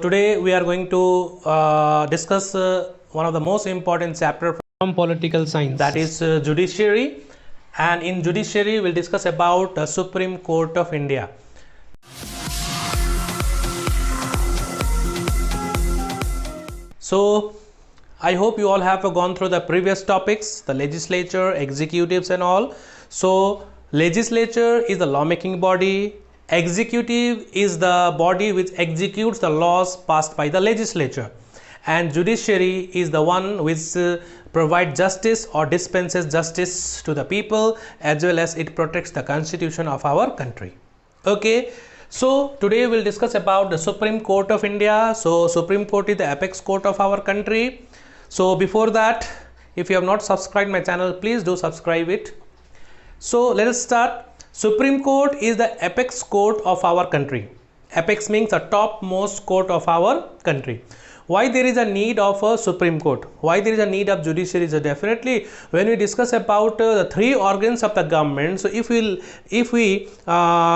Today we are going to discuss one of the most important chapter from political science, that is judiciary, and in judiciary we'll discuss about the Supreme Court of India. So I hope you all have gone through the previous topics, the legislature, executives and all. So legislature is the lawmaking body, executive is the body which executes the laws passed by the legislature, and judiciary is the one which provides justice or dispenses justice to the people, as well as it protects the constitution of our country. Okay, so today we'll discuss about the Supreme Court of India. So Supreme Court is the apex court of our country. So before that, if you have not subscribed my channel, please do subscribe it. So let us start. Supreme Court is the apex court of our country. Apex means the topmost court of our country. Why there is a need of a Supreme Court? Why there is a need of judiciary? So definitely when we discuss about the three organs of the government, so if we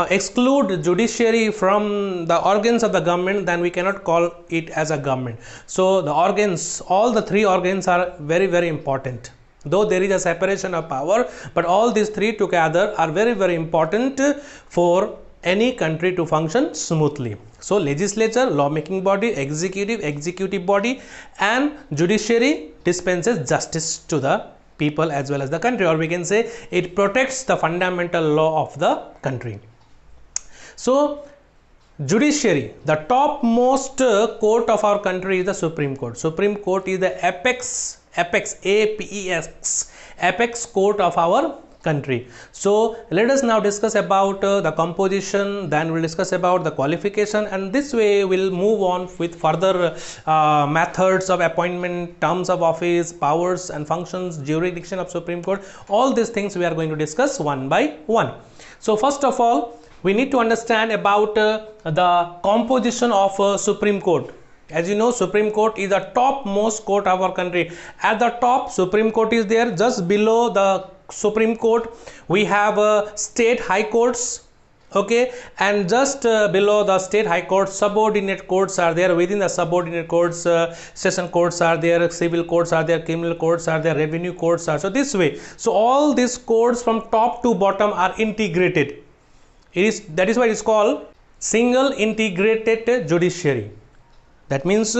exclude judiciary from the organs of the government, then we cannot call it as a government. So the organs, all the three organs are very important. Though there is a separation of power, but all these three together are very important for any country to function smoothly. So legislature, lawmaking body, executive body, and judiciary dispenses justice to the people as well as the country, or we can say it protects the fundamental law of the country. So judiciary, the topmost court of our country, is the Supreme Court. Supreme Court is the apex court of our country. So let us now discuss about the composition, then we'll discuss about the qualification, and this way we'll move on with further methods of appointment, terms of office, powers and functions, jurisdiction of Supreme Court. All these things we are going to discuss one by one. So first of all, we need to understand about the composition of Supreme Court. As you know, Supreme Court is the topmost court of our country. At the top, Supreme Court is there. Just below the Supreme Court, we have state high courts. Okay, and just below the state high courts, subordinate courts are there. Within the subordinate courts, session courts are there, civil courts are there, criminal courts are there, revenue courts are. So this way, so all these courts from top to bottom are integrated. That is why it is called single integrated judiciary. That means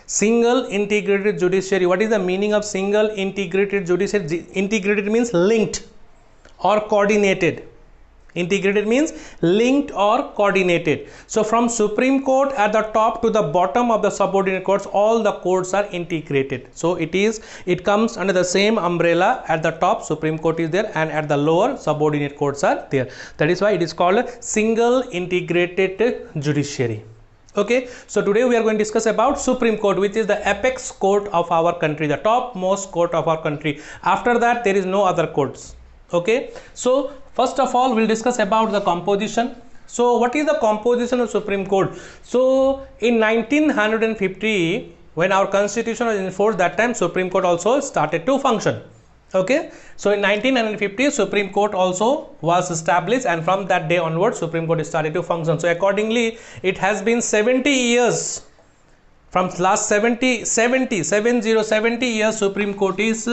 single integrated judiciary. What is the meaning of single integrated judiciary? Integrated means linked or coordinated. Integrated means linked or coordinated. So from Supreme Court at the top to the bottom of the subordinate courts, all the courts are integrated. So it comes under the same umbrella. At the top, Supreme Court is there, and at the lower, subordinate courts are there. That is why it is called single integrated judiciary. Okay, so today we are going to discuss about Supreme Court, which is the apex court of our country, the topmost court of our country. After that, there is no other courts. Okay, so first of all, we'll discuss about the composition. So what is the composition of Supreme Court? So in 1950, when our constitution was enforced, that time Supreme Court also started to function. Okay, so in 1950, Supreme Court also was established, and from that day onwards, Supreme Court started to function. So accordingly, it has been 70 years. From last 70 years, Supreme Court is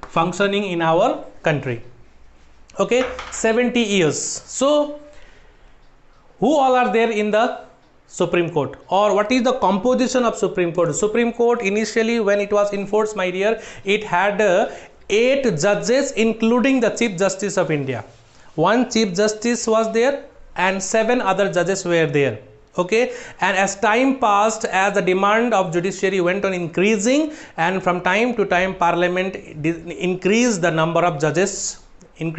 functioning in our country. Okay, 70 years. So who all are there in the Supreme Court, or what is the composition of Supreme Court? Supreme Court initially, when it was enforced, my dear, it had 8 judges, including the Chief Justice of India. One Chief Justice was there and 7 other judges were there. Okay, and as time passed, as the demand of judiciary went on increasing, and from time to time Parliament increased the number of judges in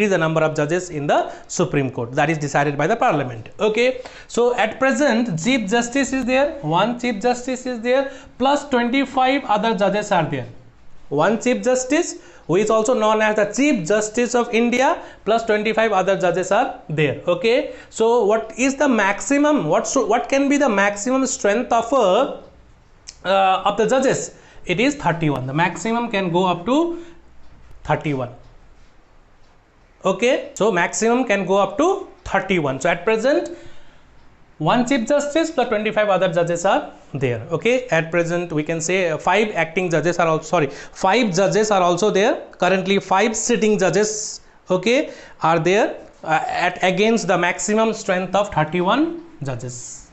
the Supreme Court. That is decided by the Parliament. Okay, so at present, Chief Justice is there, one Chief Justice is there, plus 25 other judges are there. One Chief Justice, who is also known as the Chief Justice of India, plus 25 other judges are there. Okay, so what is the maximum, what can be the maximum strength of the judges? It is 31. The maximum can go up to 31. Okay, so maximum can go up to 31. So at present, one chief justice plus 25 other judges are there. Okay, at present we can say 5 acting judges are also, sorry, 5 judges are also there. Currently 5 sitting judges, okay, are there at against the maximum strength of 31 judges.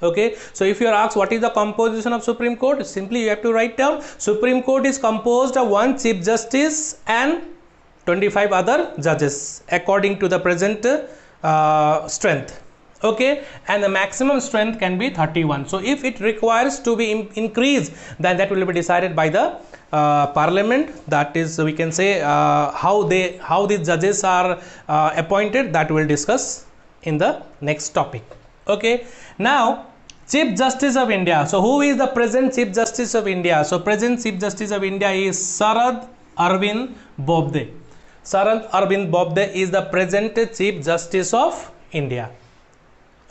Okay, so if you are asked what is the composition of Supreme Court, simply you have to write down Supreme Court is composed of one chief justice and 25 other judges according to the present strength. Okay, and the maximum strength can be 31. So if it requires to be increased, then that will be decided by the parliament. That is, we can say how these judges are appointed, that we will discuss in the next topic. Okay, now Chief Justice of India. So who is the present Chief Justice of India? So present Chief Justice of India is Sharad Arvind Bobde. Sharad Arvind Bobde is the present Chief Justice of India.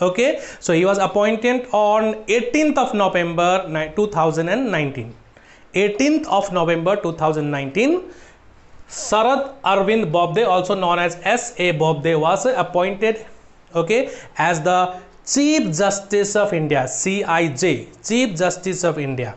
Okay, so he was appointed on 18th of November 2019. 18th of November 2019, Sharad Arvind Bobde, also known as S.A. Bobde, was appointed, okay, as the Chief Justice of India, CIJ, Chief Justice of India.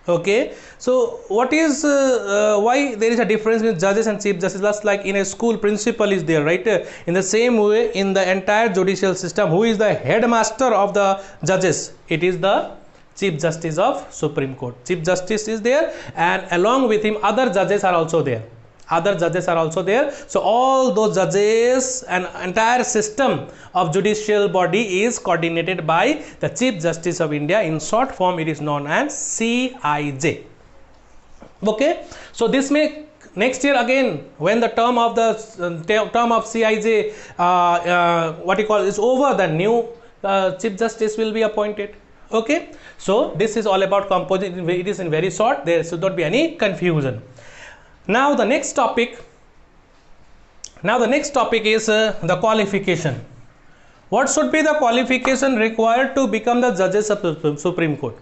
Okay, so what is why there is a difference between judges and chief justice? Just like in a school, principal is there, right? In the same way, in the entire judicial system, who is the headmaster of the judges? It is the Chief Justice of Supreme Court. Chief Justice is there, and along with him other judges are also there. Other judges are also there. So all those judges and entire system of judicial body is coordinated by the Chief Justice of India. In short form, it is known as CIJ. Okay, so this may next year again, when the term of CIJ what you call is over, the new Chief Justice will be appointed. Okay, so this is all about composition. It is in very short. There should not be any confusion. Now the next topic is the qualification. What should be the qualification required to become the judges of the Supreme Court?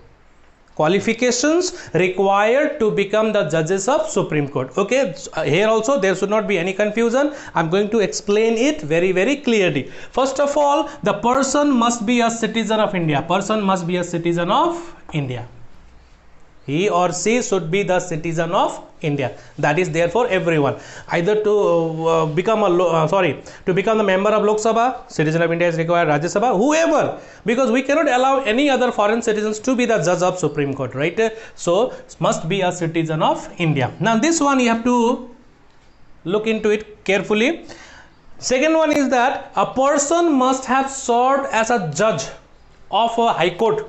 Qualifications required to become the judges of Supreme Court. Okay, here also there should not be any confusion. I'm going to explain it very, very clearly. First of all, the person must be a citizen of India. Person must be a citizen of India. He or she should be the citizen of India. That is there for everyone. Either to become to become the member of Lok Sabha, citizen of India is required. Rajya Sabha, whoever, because we cannot allow any other foreign citizens to be the judge of Supreme Court, right? So must be a citizen of India. Now this one you have to look into it carefully. Second one is that a person must have served as a judge of a high court.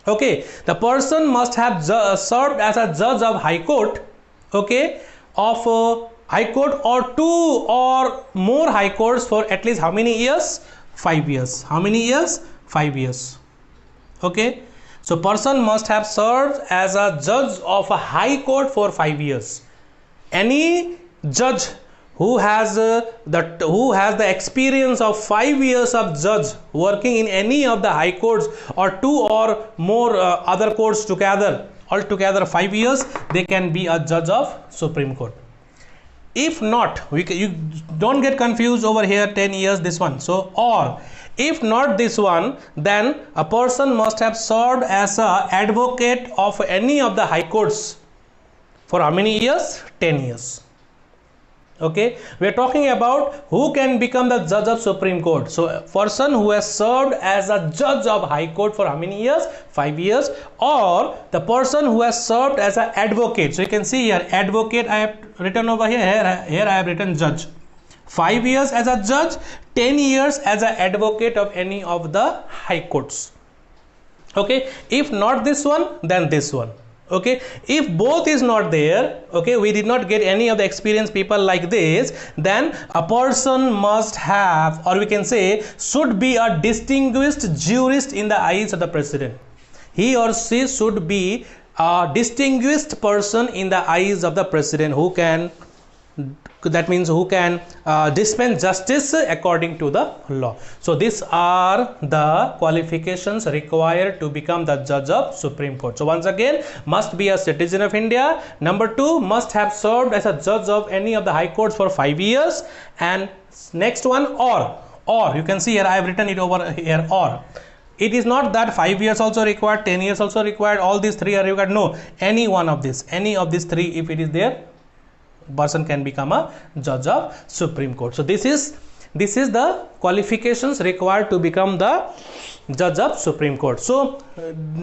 Okay, the person must have served as a judge of high court, okay, of high court or 2 or more high courts for at least how many years? 5 years. How many years? 5 years. Okay, so person must have served as a judge of a high court for 5 years. Any judge who has the experience of 5 years of judge working in any of the high courts or 2 or more other courts together, altogether 5 years, they can be a judge of Supreme Court. If not, you don't get confused over here 10 years this one. So, or if not this one, then a person must have served as a advocate of any of the high courts for how many years? 10 years. Okay, we are talking about who can become the judge of Supreme Court. So a person who has served as a judge of High Court for how many years? 5 years. Or the person who has served as an advocate. So you can see here advocate I have written over here. Here I have written judge. 5 years as a judge, 10 years as an advocate of any of the high courts. Okay, if not this one, then this one. Okay, if both is not there, okay, we did not get any of the experienced people like this, then a person must have, or we can say should be, a distinguished jurist in the eyes of the president. He or she should be a distinguished person in the eyes of the president who can, that means who can dispense justice according to the law. So these are the qualifications required to become the judge of Supreme Court. So once again, must be a citizen of India. Number 2, must have served as a judge of any of the high courts for 5 years. And next one, or you can see here I have written it over here, or it is not that 5 years also required, 10 years also required, all these three are required. No, any one of this, any of these three, if it is there, person can become a judge of Supreme Court. So this is the qualifications required to become the judge of Supreme Court. So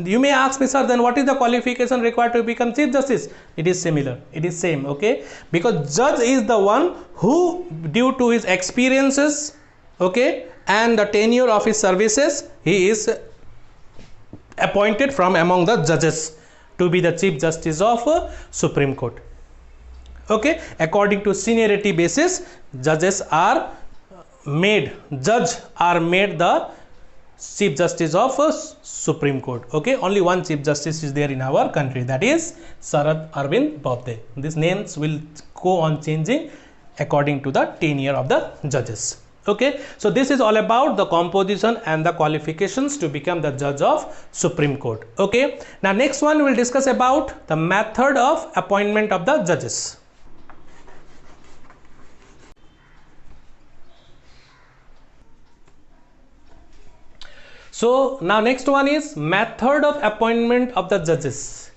you may ask me, sir, then what is the qualification required to become Chief Justice? It is similar, it is same, okay, because judge is the one who, due to his experiences, okay, and the tenure of his services, he is appointed from among the judges to be the Chief Justice of Supreme Court. Okay, according to seniority basis, judge are made the Chief Justice of Supreme Court. Okay, only one Chief Justice is there in our country, that is Sharad Arvind Bobde. These names will go on changing according to the tenure of the judges. Okay, so this is all about the composition and the qualifications to become the judge of Supreme Court. Okay, now next one we will discuss about the method of appointment of the judges. So now next one is method of appointment of the judges.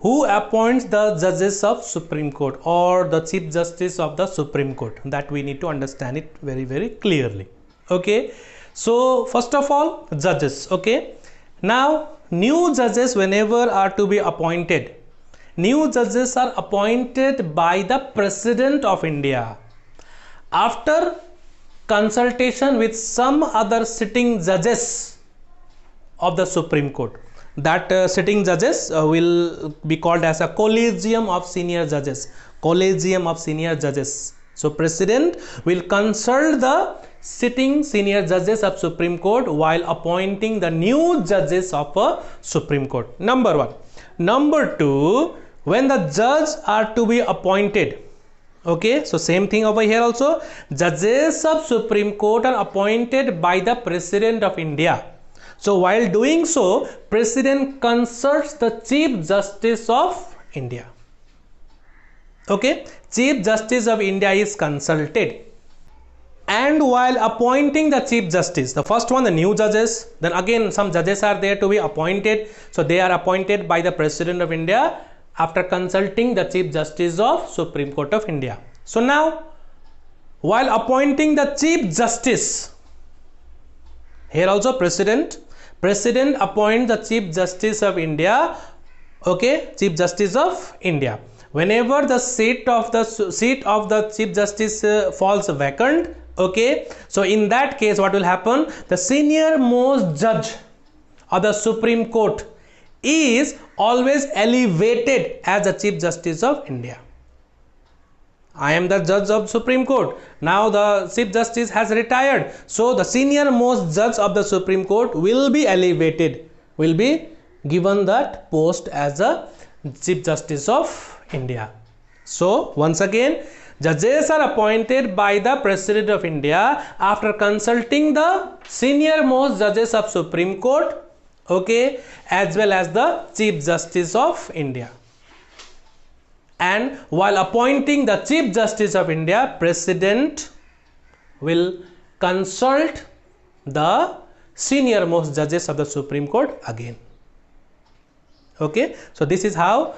Who appoints the judges of Supreme Court or the Chief Justice of the Supreme Court? That we need to understand it very, very clearly. Okay, so first of all, judges. Okay, now new judges whenever are to be appointed, new judges are appointed by the President of India after consultation with some other sitting judges of the Supreme Court. That sitting judges will be called as a collegium of senior judges. Collegium of senior judges. So President will consult the sitting senior judges of Supreme Court while appointing the new judges of a Supreme Court. Number one. Number two, when the judges are to be appointed, okay, so same thing over here also, judges of Supreme Court are appointed by the President of India. So while doing so, President consults the Chief Justice of India. Okay, Chief Justice of India is consulted, and while appointing the Chief Justice, the first one, the new judges, then again some judges are there to be appointed, so they are appointed by the President of India after consulting the Chief Justice of Supreme Court of India. So now, while appointing the Chief Justice, here also President appoints the Chief Justice of India, okay, Chief Justice of India. Whenever the seat of the Chief Justice falls vacant, okay, so in that case what will happen? The senior most judge of the Supreme Court is always elevated as the Chief Justice of India. I am the judge of Supreme Court. Now the Chief Justice has retired. So the senior most judge of the Supreme Court will be elevated, will be given that post as the Chief Justice of India. So once again, judges are appointed by the President of India after consulting the senior most judges of Supreme Court, okay, as well as the Chief Justice of India. And while appointing the Chief Justice of India, President will consult the senior most judges of the Supreme Court again. Okay, so this is how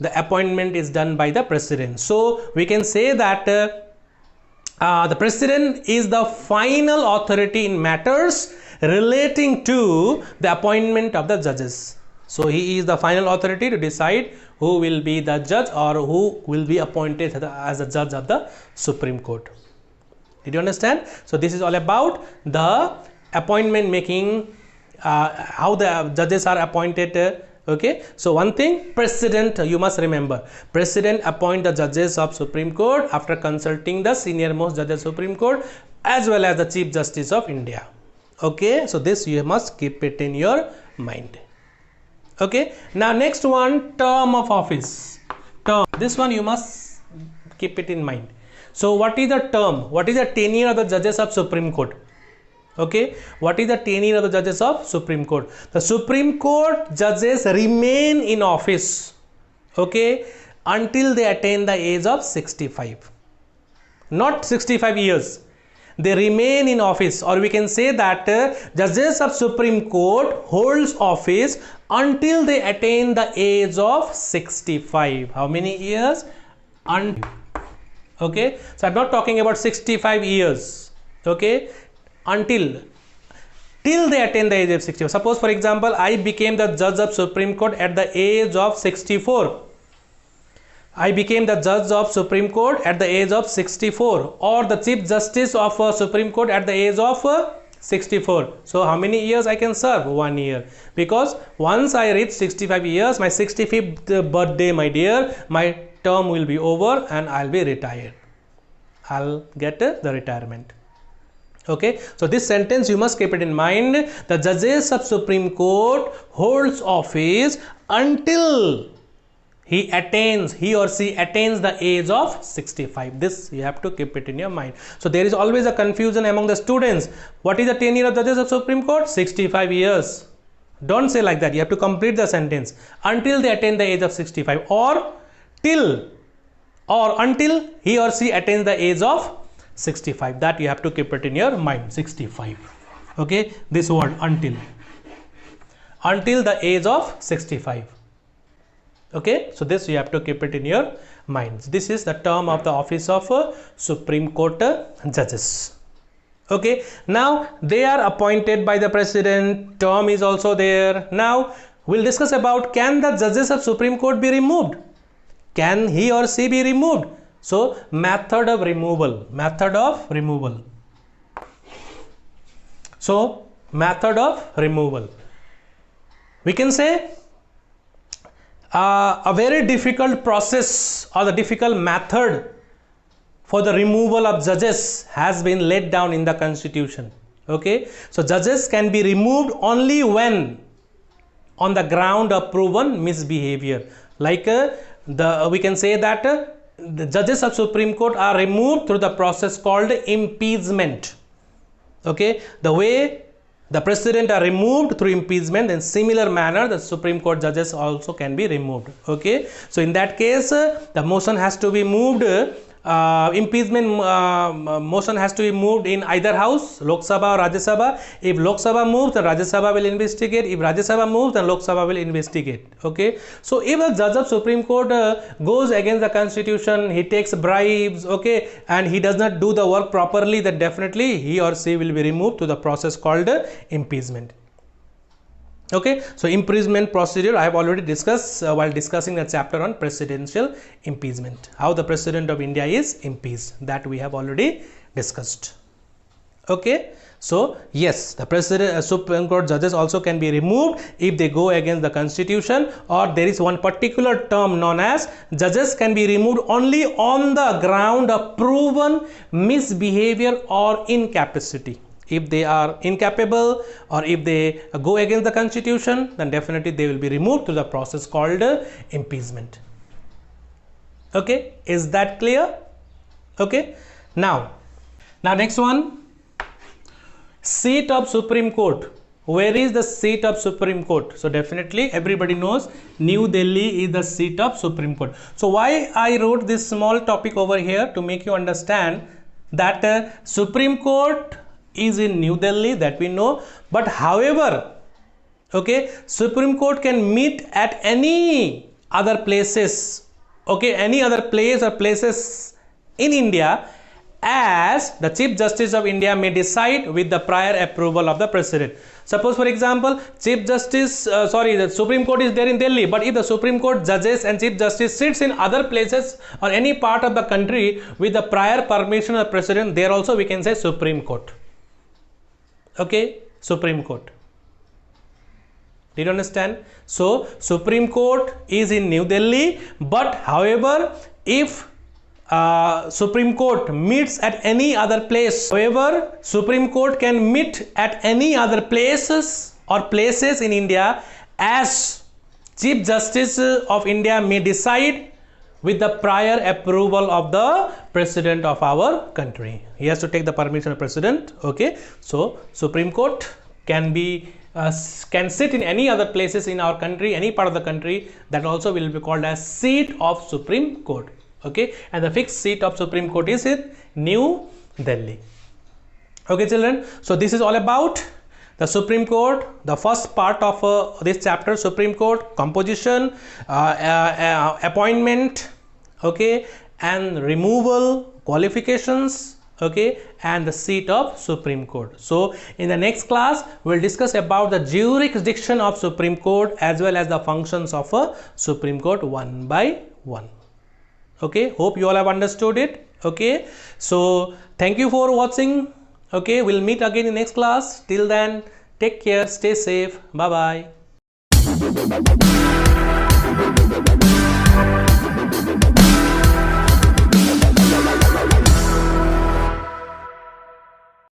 the appointment is done by the President. So we can say that the President is the final authority in matters relating to the appointment of the judges. So he is the final authority to decide who will be the judge or who will be appointed as a judge of the Supreme Court. Did you understand? So this is all about the appointment making, how the judges are appointed. Okay, so one thing, President, you must remember, President appoint the judges of Supreme Court after consulting the senior most judges of Supreme Court as well as the Chief Justice of India. Okay, so this you must keep it in your mind. Okay, now next one, term of office. Term, this one you must keep it in mind. So what is the term? What is the tenure of the judges of Supreme Court? Okay, what is the tenure of the judges of Supreme Court? The Supreme Court judges remain in office, okay, until they attain the age of 65. Not 65 years. they remain in office, or we can say that judges of Supreme Court holds office until they attain the age of 65. How many years? Okay, so I'm not talking about 65 years. Okay, till they attain the age of 64. Suppose for example I became the judge of Supreme Court at the age of 64. I became the judge of Supreme Court at the age of 64, or the Chief Justice of Supreme Court at the age of 64. So how many years I can serve? 1 year. Because once I reach 65 years, my 65th birthday, my dear, my term will be over and I'll be retired. I'll get the retirement. Okay, so this sentence you must keep it in mind. The judges of Supreme Court holds office until he or she attains the age of 65. This you have to keep it in your mind. So there is always a confusion among the students. What is the tenure of judges of Supreme Court? 65 years. Don't say like that. You have to complete the sentence. Until they attain the age of 65, or until he or she attains the age of 65. That you have to keep it in your mind. 65. Okay, this word until the age of 65. Okay, so this you have to keep it in your minds. This is the term of the office of Supreme Court judges. Okay, now they are appointed by the president. Term is also there. Now we'll discuss about, can the judges of Supreme Court be removed? Can he or she be removed? So method of removal. So method of removal. We can say a very difficult process or the difficult method for the removal of judges has been laid down in the Constitution. Okay, so judges can be removed only when on the ground of proven misbehavior. Like we can say that the judges of Supreme Court are removed through the process called impeachment. Okay, the way the president are removed through impeachment, in similar manner the Supreme Court judges also can be removed. Okay, so in that case the motion has to be moved, impeachment motion has to be moved in either house, Lok Sabha or Rajya Sabha. If Lok Sabha moves, then Rajya Sabha will investigate. If Rajya Sabha moves, then Lok Sabha will investigate. Okay, so if a judge of Supreme Court goes against the Constitution, he takes bribes, okay, and he does not do the work properly, then definitely he or she will be removed to the process called impeachment. Okay, so impeachment procedure I have already discussed while discussing the chapter on presidential impeachment, how the president of India is impeached, that we have already discussed. Okay, so yes, the president Supreme Court judges also can be removed if they go against the Constitution, or there is one particular term known as judges can be removed only on the ground of proven misbehavior or incapacity. If they are incapable or if they go against the Constitution, then definitely they will be removed to the process called impeachment. Okay, is that clear? Okay, now next one, seat of Supreme Court. Where is the seat of Supreme Court? So definitely everybody knows New Delhi is the seat of Supreme Court. So why I wrote this small topic over here? To make you understand that Supreme Court is in New Delhi, that we know, but however, okay, Supreme Court can meet at any other places, okay, any other place or places in India, as the Chief Justice of India may decide with the prior approval of the President. Suppose for example, the Supreme Court is there in Delhi, but if the Supreme Court judges and Chief Justice sits in other places or any part of the country with the prior permission of the President, there also we can say Supreme Court. Okay, Supreme Court. Did you understand? So Supreme Court is in New Delhi, but however, if Supreme Court meets at any other place, however, Supreme Court can meet at any other places or places in India, as Chief Justice of India may decide with the prior approval of the President of our country. He has to take the permission of President. Okay, so Supreme Court can be can sit in any other places in our country, any part of the country. That also will be called as seat of Supreme Court. Okay, and the fixed seat of Supreme Court is in New Delhi. Okay children, so this is all about the Supreme Court, the first part of this chapter, Supreme Court, composition, appointment, okay, and removal, qualifications, okay, and the seat of Supreme Court. So in the next class we'll discuss about the jurisdiction of Supreme Court as well as the functions of a Supreme Court one by one. Okay, hope you all have understood it. Okay, so thank you for watching. Okay, we'll meet again in next class. Till then, take care, stay safe, bye bye.